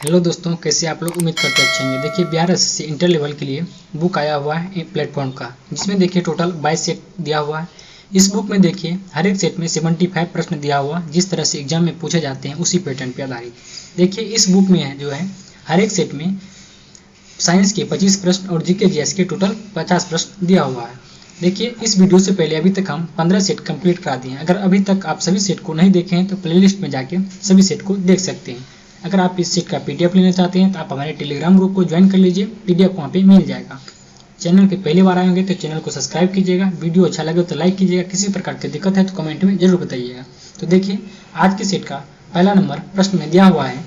Hello दोस्तों, कैसे आप लोग? उम्मीद करते अच्छे होंगे। देखिए, बिहार एसएससी इंटर लेवल के लिए बुक आया हुआ है एक प्लेटफॉर्म का, जिसमें देखिए टोटल 22 सेट दिया हुआ है। इस बुक में देखिए हर एक सेट में 75 प्रश्न दिया हुआ, जिस तरह से एग्जाम में पूछे जाते हैं उसी पैटर्न पर आधारित। देखिए इस बुक में जो है हर एक सेट में साइंस के 25 प्रश्न और जीके जीएस के टोटल 50 प्रश्न दिया हुआ है। देखिए इस वीडियो से पहले अभी तक हम 15 सेट कंप्लीट करा दिए हैं। अगर अभी तक आप सभी सेट को नहीं देखे हैं तो प्लेलिस्ट में जाके सभी सेट को देख सकते हैं। अगर आप इस सेट का पीडीएफ लेना चाहते हैं तो आप हमारे टेलीग्राम ग्रुप को ज्वाइन कर लीजिए, पीडीएफ वहाँ पे मिल जाएगा। चैनल पे पहली बार आएंगे तो चैनल को सब्सक्राइब कीजिएगा, वीडियो अच्छा लगे तो लाइक कीजिएगा, किसी प्रकार की दिक्कत है तो कमेंट में जरूर बताइएगा। तो देखिए आज के सेट का पहला नंबर प्रश्न में दिया हुआ है,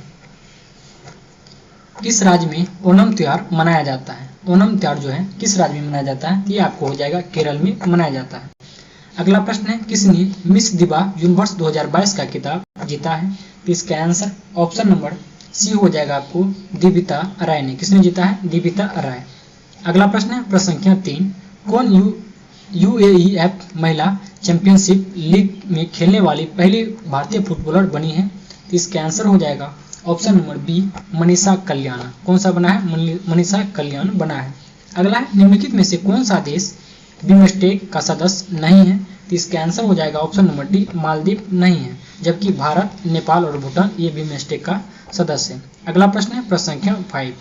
किस राज्य में ओणम त्योहार मनाया जाता है? ओणम त्योहार जो है किस राज्य में मनाया जाता है? ये आपको हो जाएगा केरल में मनाया जाता है। अगला प्रश्न है, किसने मिस दिबा यूनिवर्स 2022 का खिताब जीता है? तो इसका आंसर ऑप्शन नंबर सी हो जाएगा आपको दीपिका राय ने। किसने जीता है? दीपिका राय। अगला प्रश्न है प्रश्न संख्या 3, कौन यूएईएफ महिला चैंपियनशिप लीग में खेलने वाली पहली भारतीय फुटबॉलर बनी है? तो इसका आंसर हो जाएगा ऑप्शन नंबर बी मनीषा कल्याण। कौन सा बना है? मनीषा कल्याण बना है। अगला है, निम्नलिखित में से कौन सा देश बिमस्टेक का सदस्य नहीं है? तो इसका आंसर हो जाएगा ऑप्शन नंबर डी मालदीव नहीं है, जबकि भारत, नेपाल और भूटान ये बिमस्टेक का सदस्य है। अगला प्रश्न है प्रश्न संख्या 5,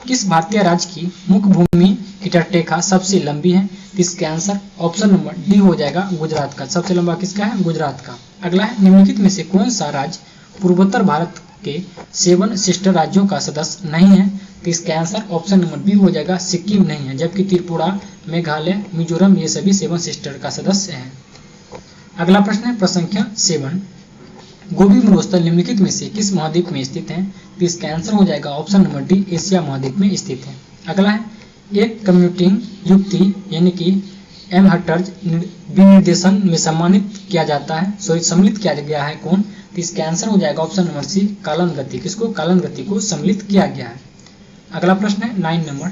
किस भारतीय राज्य की मुख्य भूमि की तटरेखा सबसे लंबी है? तो इसका आंसर ऑप्शन नंबर डी हो जाएगा गुजरात का। सबसे लंबा किसका है? गुजरात का। अगला है, निम्नलिखित में से कौन सा राज्य पूर्वोत्तर भारत के 7 सिस्टर राज्यों का सदस्य नहीं है? तो इसका आंसर ऑप्शन नंबर बी हो जाएगा सिक्किम नहीं है, जबकि त्रिपुरा, मेघालय, मिजोरम ये सभी 7 सिस्टर का सदस्य है। अगला प्रश्न है प्रश्न संख्या 7, गोबी मरुस्थल निम्नलिखित में से किस महाद्वीप में स्थित है? तो इसका आंसर हो जाएगा ऑप्शन नंबर डी एशिया महाद्वीप में स्थित है। अगला है, एक कम्यूटिंग युक्ति यानी कि एमहर्टज विनिर्देशन में सम्मानित किया जाता है, सम्मिलित किया गया है कौन? तो इसका आंसर हो जाएगा ऑप्शन नंबर सी कालन गति। किसको? कालन गति को सम्मिलित किया गया है। अगला प्रश्न है 9 नंबर,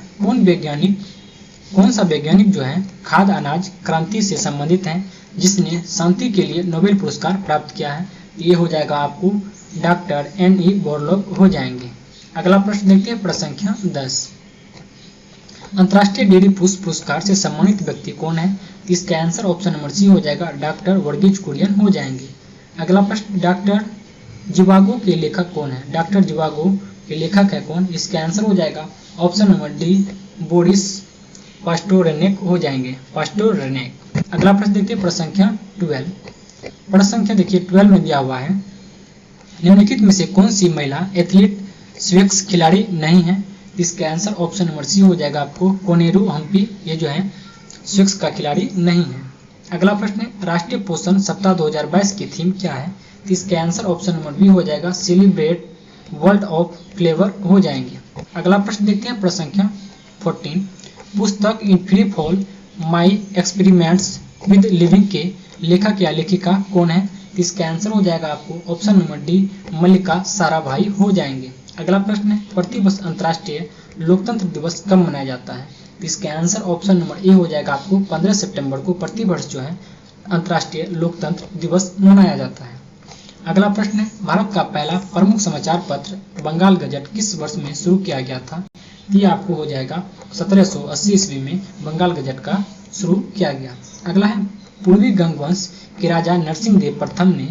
कौन सा वैज्ञानिक जो है खाद्य अनाज क्रांति से संबंधित है, जिसने शांति के लिए नोबेल पुरस्कार प्राप्त किया है? ये हो जाएगा आपको डॉक्टर एन.ई. बोरलॉग हो जाएंगे। अगला प्रश्न देखते हैं प्रश्न संख्या 10, अंतर्राष्ट्रीय डेयरी पुष्प पुरस्कार से सम्मानित व्यक्ति कौन है? इसका आंसर ऑप्शन नंबर सी हो जाएगा डॉक्टर वर्गीज कुरियन हो जाएंगे। अगला प्रश्न, डॉक्टर जिवागो के लेखक कौन है? डॉक्टर जिवागो के लेखक है कौन? इसका आंसर हो जाएगा ऑप्शन नंबर डी बोरिस पास्टोरेनेक हो जाएंगे, पास्टोरेनेक। अगला प्रश्न देखते हैं प्रश्न संख्या 12, प्रश्न संख्या देखिए 12 में दिया हुआ है, निम्नलिखित में से कौन सी महिला एथलीट स्विक्स खिलाड़ी नहीं है? इसका आंसर ऑप्शन नंबर सी हो जाएगा आपको कोनेरू हम्पी, ये जो है स्विक्स का खिलाड़ी नहीं है। अगला प्रश्न है, राष्ट्रीय पोषण सप्ताह 2022 की थीम क्या है? तो इसका आंसर ऑप्शन नंबर बी हो जाएगा सेलिब्रेट वर्ल्ड ऑफ फ्लेवर हो जाएंगे। अगला प्रश्न देखते हैं प्रश्न संख्या 14, पुस्तक in free fall my experiments with living के लेखक या लेखिका कौन है? तो इसका आंसर हो जाएगा आपको ऑप्शन नंबर डी मल्लिका साराभाई हो जाएंगे। अगला प्रश्न है, प्रतिवर्ष अंतर्राष्ट्रीय लोकतंत्र दिवस कब मनाया जाता है? तो इसका आंसर ऑप्शन नंबर ए हो जाएगा आपको 15 सितंबर को प्रतिवर्ष जो है अंतर्राष्ट्रीय लोकतंत्र दिवस मनाया जाता है। अगला प्रश्न है, भारत का पहला प्रमुख समाचार पत्र बंगाल गजट किस वर्ष में शुरू किया गया था? ये आपको हो जाएगा 1780 ईस्वी में बंगाल गजट का शुरू किया गया। अगला है, पूर्वी गंगवंश के राजा नरसिंह देव प्रथम ने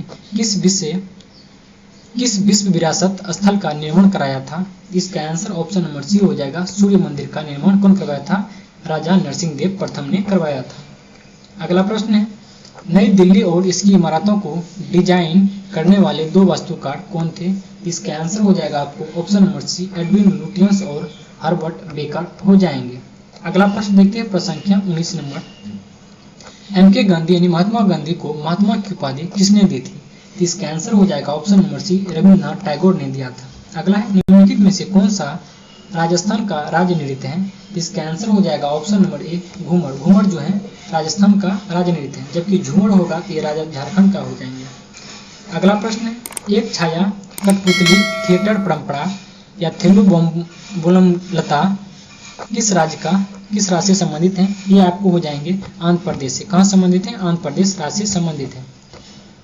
किस विश्व विरासत स्थल का निर्माण कराया था? इसका आंसर ऑप्शन नंबर सी हो जाएगा सूर्य मंदिर का निर्माण कौन करवाया था? राजा नरसिंह देव प्रथम ने करवाया था। अगला प्रश्न है, नई दिल्ली और इसकी इमारतों को डिजाइन करने वाले 2 वास्तुकार कौन थे? इसका आंसर हो जाएगा आपको option number C Edwin Lutyens और हर्बर्ट बेकर हो जाएंगे। अगला प्रश्न देखते हैं प्रश्न संख्या 19 नंबर, एम.के. गांधी यानी महात्मा गांधी को महात्मा की उपाधि किसने दी थी? तो इसका आंसर हो जाएगा option number C Rabindranath Tagore ने दिया था। अगला है, निम्नलिखित में से कौन सा राजस्थान का राज्य नृत्य है? इसका आंसर हो जाएगा option number A Ghoomar. Ghoomar जो है राजस्थान का राज्य नृत्य है, जबकि झूमर होगा तो ये राजा झारखंड का हो जाएंगे। अगला प्रश्न है, एक छाया कठपुतली थिएटर परंपरा या थेलुबोलम लता किस राज्य से संबंधित है? ये आपको हो जाएंगे आंध्र प्रदेश से। कहाँ संबंधित है? आंध्र प्रदेश राज्य से संबंधित है।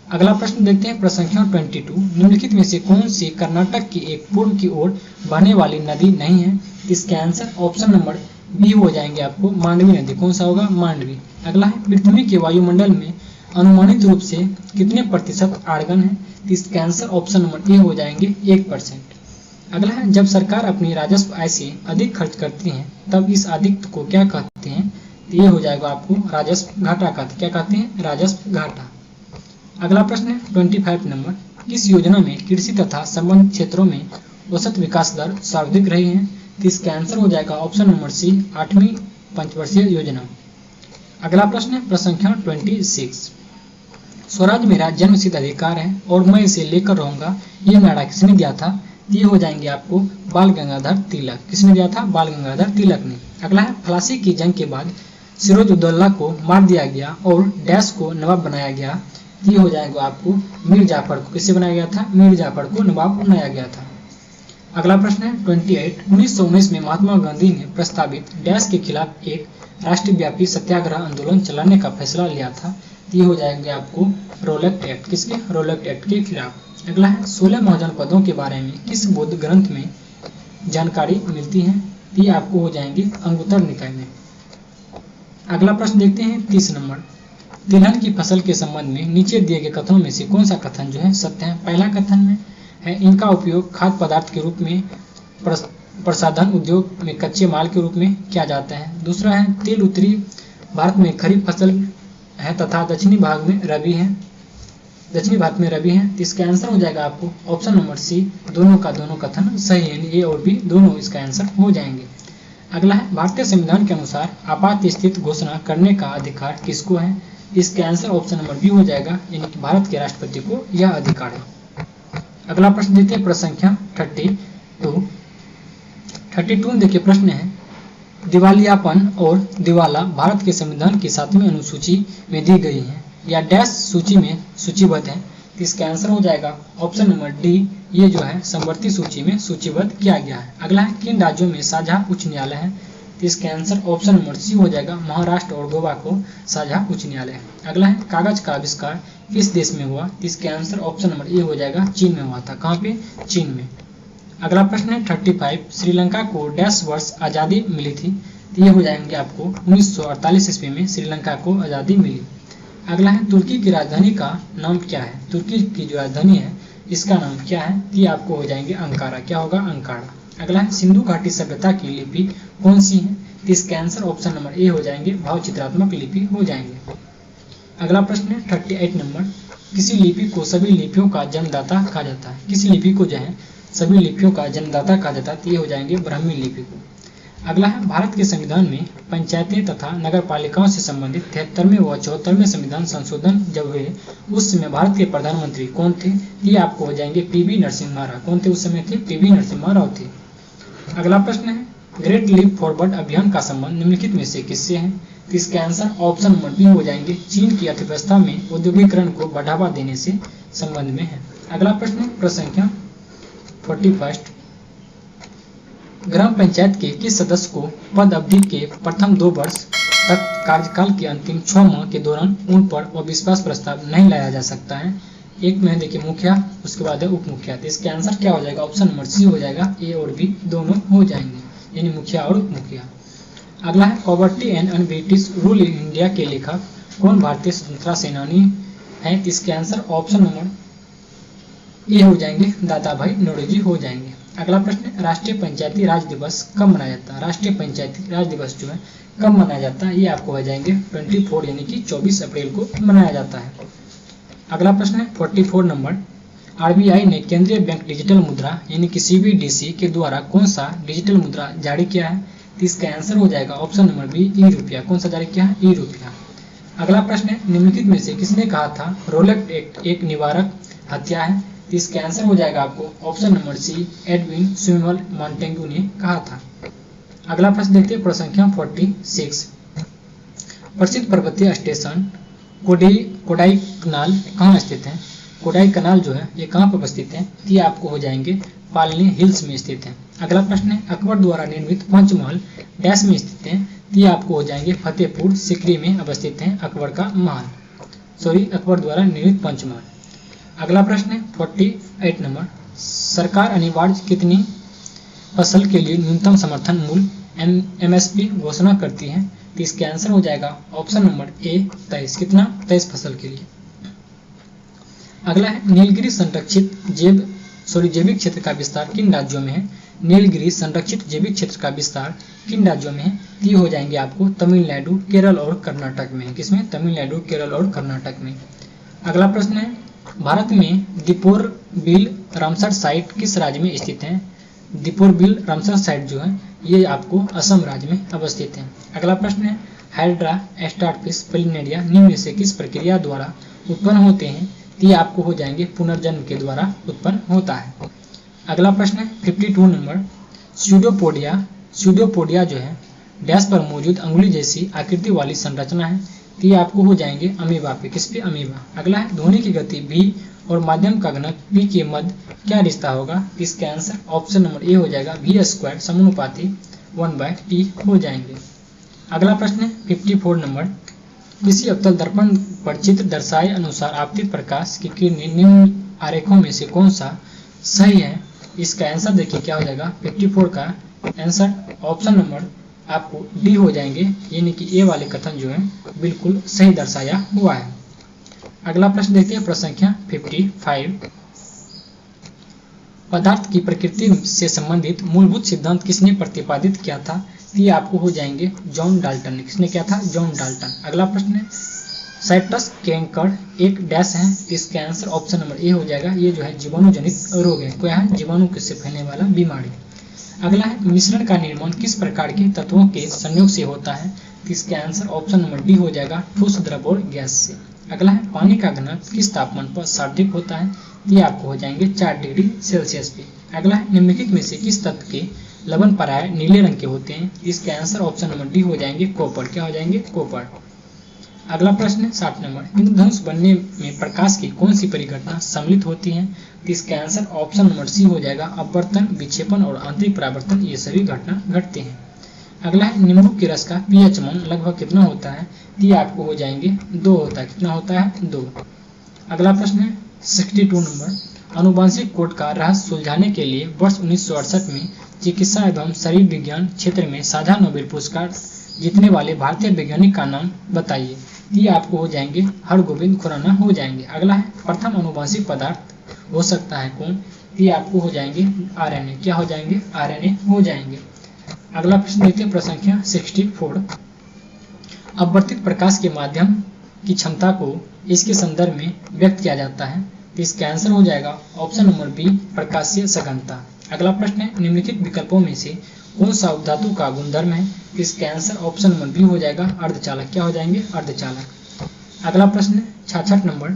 अगला प्रश्न देखते हैं प्रश्न संख्या 22। निम्नलिखित में से कौन सी कर्नाटक की एक पूर्व की ओर बहने वाली नदी नहीं है? इसका आंसर ऑप्शन नंबर बी हो जाएंगे आपको मांडवी नदी। कौन सा होगा? मांडवी। अगला है पृथ्वी के वायुमंडल में अनुमानित रूप से कितने प्रतिशत आर्गन है? इसका आंसर ऑप्शन नंबर ए हो जाएंगे 1%। अगला है जब सरकार अपनी राजस्व आय से अधिक खर्च करती है तब इस अधिक को क्या कहते हैं? ये हो जाएगा आपको राजस्व घाटा कहते। क्या कहते हैं? राजस्व घाटा। अगला प्रश्न है 25 नंबर। किस योजना में कृषि तथा संबंधित क्षेत्रों में औसत विकास दर सर्वाधिक रही है? तो इसका आंसर हो जाएगा ऑप्शन नंबर सी 8वीं पंचवर्षीय योजना। अगला प्रश्न है प्रश्न संख्या 26। स्वराज मेरा जन्मसिद्ध अधिकार है और मैं इसे लेकर रहूंगा, ये नारा किसने दिया था? ये हो जाएंगे आपको बाल गंगाधर तिलक। किसने दिया था? बाल गंगाधर तिलक ने। अगला है प्लासी की जंग के बाद सिरोज उद्दौला को मार दिया गया और डैश को नवाब बनाया गया। ये हो जाएगा आपको मीर जाफर को। किससे बनाया गया था? मीर जाफर को नवाब बनाया गया था। अगला प्रश्न है 28। 1919 में महात्मा गांधी ने प्रस्तावित डैश के खिलाफ एक राष्ट्रव्यापी सत्याग्रह आंदोलन चलाने का फैसला लिया था। ये हो जाएंगे आपको रोलेक्ट एक्ट। किसके? रोलेक्ट एक्ट के खिलाफ। अगला है 16 महाजनपदों के बारे में किस बौद्ध ग्रंथ में जानकारी मिलती है? ये आपको हो जाएंगे अंगुत्तर निकाय में। अगला प्रश्न देखते हैं 30 नंबर। तिलहन की फसल के संबंध में नीचे दिए गए कथनों में से कौन सा कथन जो है सत्य है? पहला कथन में है इनका उपयोग खाद्य पदार्थ के रूप में प्रसाधन उद्योग में कच्चे माल के रूप में किया जाता है। दूसरा है तिल उत्तरी भारत में खरीफ फसल है तथा दक्षिणी भाग में रबी है। दक्षिणी भारत में रबी है। तो इसका आंसर हो जाएगा आपको ऑप्शन नंबर सी दोनों का दोनों कथन सही है। ए और बी दोनों इसका आंसर हो जाएंगे। अगला है भारतीय संविधान के अनुसार आपात स्थिति घोषणा करने का अधिकार किसको है? इसके आंसर ऑप्शन नंबर बी हो जाएगा, यानी कि भारत के राष्ट्रपति को यह अधिकार है। अगला प्रश्न देते हैं प्रश्न संख्या 32 देखिए प्रश्न है दिवालियापन और दिवाला भारत के संविधान की 7वीं अनुसूची में दी गई है या डैश सूची में सूचीबद्ध है? तो इसका आंसर हो जाएगा ऑप्शन नंबर डी, ये जो है समवर्ती सूची में सूचीबद्ध किया गया है। अगला है किन राज्यों में साझा उच्च न्यायालय है? तो इसका आंसर ऑप्शन नंबर सी हो जाएगा, महाराष्ट्र और गोवा को साझा उच्च न्यायालय है। अगला है कागज का आविष्कार किस देश में हुआ? तो इसका आंसर ऑप्शन नंबर ए हो जाएगा, चीन में हुआ था। कहाँ पे? चीन में। अगला प्रश्न है 35। श्रीलंका को डैश वर्ष आज़ादी मिली थी? तो ये हो जाएंगे आपको 1948 ईस्वी में श्रीलंका को आज़ादी मिली। अगला है तुर्की की राजधानी का नाम क्या है? तुर्की की जो राजधानी है इसका नाम क्या है? ये आपको हो जाएंगे अंकारा। क्या होगा? अंकारा। अगला है सिंधु घाटी सभ्यता की लिपि कौन सी है? तो इसका आंसर ऑप्शन नंबर ए हो जाएंगे, भाव चित्रात्मक लिपि हो जाएंगे। अगला प्रश्न है 38 नंबर। किसी लिपि को सभी लिपियों का जन्मदाता कहा जाता है? किसी लिपि को जो है सभी लिपियों का जन्मदाता कहा जाता है? तो ये हो जाएंगे ब्राह्मी लिपि को। अगला है भारत के संविधान में पंचायतें तथा नगर पालिकाओं से संबंधित 73वें व 74वें संविधान संशोधन जब हुए उस समय भारत के प्रधानमंत्री कौन थे? ये आपको हो जाएंगे पीवी नरसिम्हा राव। कौन थे उस समय? थे पीवी नरसिम्हा राव थे। अगला प्रश्न है ग्रेट लीप फॉरवर्ड अभियान का संबंध निम्नलिखित में से किससे है? तो इसका आंसर ऑप्शन नंबर बी हो जाएंगे, चीन की अर्थव्यवस्था में औद्योगिकरण को बढ़ावा देने से संबंध में है। अगला प्रश्न है प्रश्न संख्या 41। ग्राम पंचायत के किस सदस्य को पद अवधि के प्रथम 2 वर्ष तक कार्यकाल के अंतिम 6 माह के दौरान उन पर अविश्वास प्रस्ताव नहीं लाया जा सकता है? एक में देखिए मुखिया, उसके बाद है उप मुखिया। तो इसके आंसर क्या हो जाएगा? ऑप्शन नंबर सी हो जाएगा, ए और बी दोनों हो जाएंगे, यानी मुखिया और उप मुखिया। अगला है poverty and un British rule in India के लेखक कौन भारतीय स्वतंत्रता सेनानी है? इसके आंसर ऑप्शन नंबर ए हो जाएंगे, दादा भाई नौरोजी हो जाएंगे। अगला प्रश्न राष्ट्रीय पंचायती राज दिवस कब मनाया जाता है? राष्ट्रीय पंचायती राज दिवस जो है कब मनाया जाता है? ये आपको हो जाएंगे 24 यानी कि 24 अप्रैल को मनाया जाता है। अगला प्रश्न है 44 नंबर। आरबीआई ने केंद्रीय बैंक डिजिटल मुद्रा यानी कि सीबीडीसी के द्वारा कौन सा डिजिटल मुद्रा जारी किया है? तो इसका आंसर हो जाएगा ऑप्शन नंबर बी, ई रुपया। कौन सा जारी किया है? ई रुपया। अगला प्रश्न है निम्नलिखित में से किसने कहा था रोलेक्ट एक्ट एक निवारक हत्या है? तो इसका आंसर हो जाएगा आपको option number C, Edwin Samuel Montagu ने कहा था। अगला प्रश्न देखते हैं प्रश्न संख्या 46। प्रसिद्ध पर्वतीय स्टेशन कोडाईकनाल कहाँ स्थित है? कोडाईकनाल जो है ये कहाँ पर अवस्थित है? ये आपको हो जाएंगे पालनी हिल्स में स्थित है। अगला प्रश्न है अकबर द्वारा निर्मित पंचमहल डैश में स्थित है? ये आपको हो जाएंगे फतेहपुर सिकरी में अवस्थित है अकबर का महल, अकबर द्वारा निर्मित पंचमहल। अगला प्रश्न है 48 नंबर, सरकार अनिवार्य कितनी फसल के लिए न्यूनतम समर्थन मूल्य MSP घोषणा करती है? तो इसका आंसर हो जाएगा ऑप्शन नंबर ए 23। कितना? 23 फसल के लिए। अगला है नीलगिरी संरक्षित जैविक क्षेत्र का विस्तार किन राज्यों में है? नीलगिरी संरक्षित जैविक क्षेत्र का विस्तार किन राज्यों में है? ये हो जाएंगे आपको तमिलनाडु, केरल और कर्नाटक में। किसमें? तमिलनाडु, केरल और कर्नाटक में। अगला प्रश्न है भारत में दीपोर बिल रामसर साइट किस राज्य में स्थित है? दीपोर बिल रामसर साइट जो है ये आपको असम राज्य में अवस्थित है। अगला प्रश्न है हाइड्रा स्टारफिश प्लिनेरिया निम्न में से किस प्रक्रिया द्वारा उत्पन्न होते हैं? ये आपको हो जाएंगे पुनर्जन्म के द्वारा उत्पन्न होता है। अगला प्रश्न है 52 नंबर, स्यूडोपोडिया जो है डैश पर मौजूद अंगुली जैसी आकृति वाली संरचना है। तो ये आपको हो जाएंगे अमीबा पे। किस पे? अमीबा। अगला है ध्वनि की गति v और माध्यम का घनक p के मध्य क्या रिश्ता होगा? इसका आंसर ऑप्शन नंबर ए हो जाएगा v² समानुपाती 1/t हो जाएंगे। अगला प्रश्न है 54 नंबर, किसी अवतल दर्पण पर चित्र दर्शाए अनुसार आपतित प्रकाश की किरणें निम्न आरेखों में से कौन सा सही है? इसका आंसर देखिए क्या हो जाएगा 54 का आंसर ऑप्शन नंबर आपको डी हो जाएंगे, यानी कि ए वाले कथन जो है बिल्कुल सही दर्शाया हुआ है। अगला प्रश्न देखते हैं प्रश्न संख्या 55, पदार्थ की प्रकृति से संबंधित मूलभूत सिद्धांत किसने प्रतिपादित किया था? ये आपको हो जाएंगे जॉन डाल्टन ने। किसने किया था? John Dalton. अगला प्रश्न है साइट्रस कैंकर एक डैश है। इसका आंसर ऑप्शन नंबर ए हो जाएगा, ये जो है जीवाणुजनित रोग है। क्या है? जीवाणु से फैलने वाला बीमारी। अगला है मिश्रण का निर्माण किस प्रकार के तत्वों के संयोग से होता है? इसका आंसर ऑप्शन नंबर डी हो जाएगा, ठोस द्रव और गैस से। अगला है पानी का घनत्व किस तापमान पर सर्वाधिक होता है? ये आपको हो जाएंगे 4 डिग्री सेल्सियस पे। अगला है निम्नलिखित में से किस तत्व के लवण प्राय नीले रंग के होते हैं? इसके आंसर ऑप्शन नंबर डी हो जाएंगे, कॉपर। क्या हो जाएंगे? कॉपर। अगला प्रश्न है 60 नंबर, इंद्रधनुष बनने में प्रकाश की कौन सी परिघटना सम्मिलित होती है? तो इसका आंसर ऑप्शन नंबर सी हो जाएगा, अपवर्तन, विक्षेपण और आंतरिक परावर्तन, ये सभी घटना घटते हैं। अगला है नींबू के रस का pH मान लगभग कितना होता है? ये आपको हो जाएंगे 2 होता है। कितना होता है? 2। अगला प्रश्न है 62 नंबर, आनुवंशिक कोड का रहस्य सुलझाने के लिए वर्ष 1968 में चिकित्सा एवं शरीर विज्ञान क्षेत्र में साझा नोबेल पुरस्कार जीतने वाले भारतीय वैज्ञानिक का नाम बताइए। ये आपको हो जाएंगे हरगोविंद खुराना हो जाएंगे। अगला है प्रथम आनुवंशिक पदार्थ हो सकता है कौन? ये आपको हो जाएंगे RNA। क्या हो जाएंगे? RNA हो जाएंगे। अगला प्रश्न देखते हैं प्रश्न संख्या 64, अपवर्तित प्रकाश के माध्यम की क्षमता को इसके संदर्भ में व्यक्त किया जाता है। तो इसका आंसर हो जाएगा ऑप्शन नंबर बी, प्रकाशीय सघनता। अगला प्रश्न है निम्नलिखित विकल्पों में से कौन सा उपधातु का गुणधर्म है? इसका आंसर ऑप्शन नंबर बी हो जाएगा, अर्धचालक। क्या हो जाएंगे? अर्धचालक। अगला प्रश्न है 66 नंबर,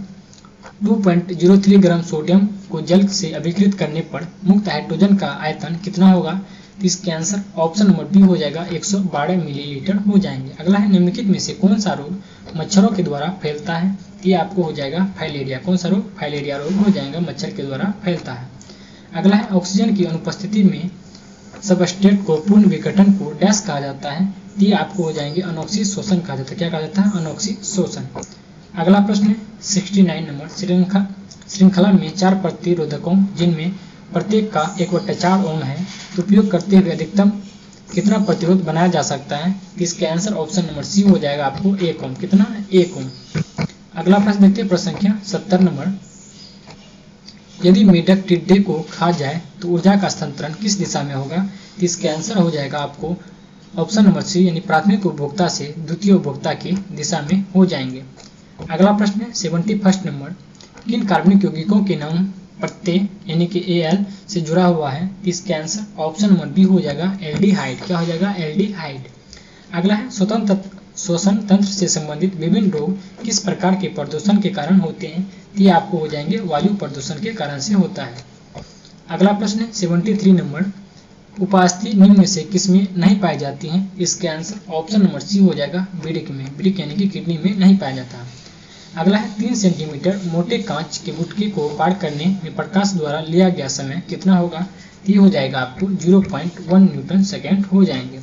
2.03 ग्राम सोडियम को जल से अभिकृत करने पर मुक्त हाइड्रोजन का आयतन कितना होगा? तो इसके आंसर ऑप्शन नंबर बी हो जाएगा, 112 मिलीलीटर हो जाएंगे। अगला है निम्नलिखित में से कौन सा रोग मच्छरों के द्वारा फैलता है? ये आपको हो जाएगा फाइलेरिया। कौन सा रोग? फाइलेरिया रोग हो जाएगा, मच्छर के द्वारा फैलता है। अगला है ऑक्सीजन की अनुपस्थिति में सबस्ट्रेट को पूर्ण विघटन को डैश कहा जाता है। ये आपको हो जाएंगे अनोक्सी शोषण कहा जाता है। क्या कहा जाता है? अनोक्सी शोषण। अगला प्रश्न है 69 नंबर, श्रृंखला में 4 प्रतिरोधकों जिनमें प्रत्येक का 1/4 ओम है तो उपयोग करते हुए अधिकतम कितना प्रतिरोध बनाया जा सकता है? इसके आंसर ऑप्शन नंबर सी हो जाएगा आपको 1 ओम। कितना? 1 ओम। अगला प्रश्न देखते हैं प्रश्न संख्या 70 नंबर, यदि मेढक टिड्डे को खा जाए तो ऊर्जा का स्थानांतरण किस दिशा में होगा? तो इसके आंसर हो जाएगा आपको ऑप्शन नंबर सी, यानी प्राथमिक उपभोक्ता से द्वितीय उपभोक्ता की दिशा में हो जाएंगे। अगला प्रश्न है 71 नंबर, किन कार्बनिक यौगिकों के नाम प्रत्यय यानी कि Al से जुड़ा हुआ है? इसके आंसर ऑप्शन नंबर बी हो जाएगा, एल्डिहाइड। क्या हो जाएगा? एल्डिहाइड। अगला है श्वसन तंत्र से संबंधित विभिन्न रोग किस प्रकार के प्रदूषण के कारण होते हैं? ये आपको हो जाएंगे वायु प्रदूषण के कारण से होता है। अगला प्रश्न है 73 नंबर, उपास्थि निम्न में से किसमें नहीं पाई जाती हैं? इसके आंसर ऑप्शन नंबर सी हो जाएगा, वृक्क में। वृक्क यानी कि किडनी में नहीं पाया जाता। अगला है 3 सेंटीमीटर मोटे कांच के गुटके को पार करने में प्रकाश द्वारा लिया गया समय कितना होगा? ये हो जाएगा आपको 0.1 न्यूटन सेकेंड हो जाएंगे।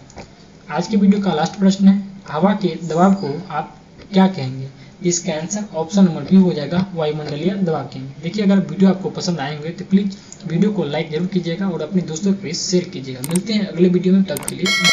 आज के वीडियो का लास्ट प्रश्न है, हवा के दबाव को आप क्या कहेंगे? इसका आंसर ऑप्शन नंबर बी हो जाएगा वायुमंडलीय दबाव केंद्र। देखिए अगर वीडियो आपको पसंद आएंगे तो प्लीज वीडियो को लाइक जरूर कीजिएगा और अपने दोस्तों के शेयर कीजिएगा। मिलते हैं अगले वीडियो में, तब के लिए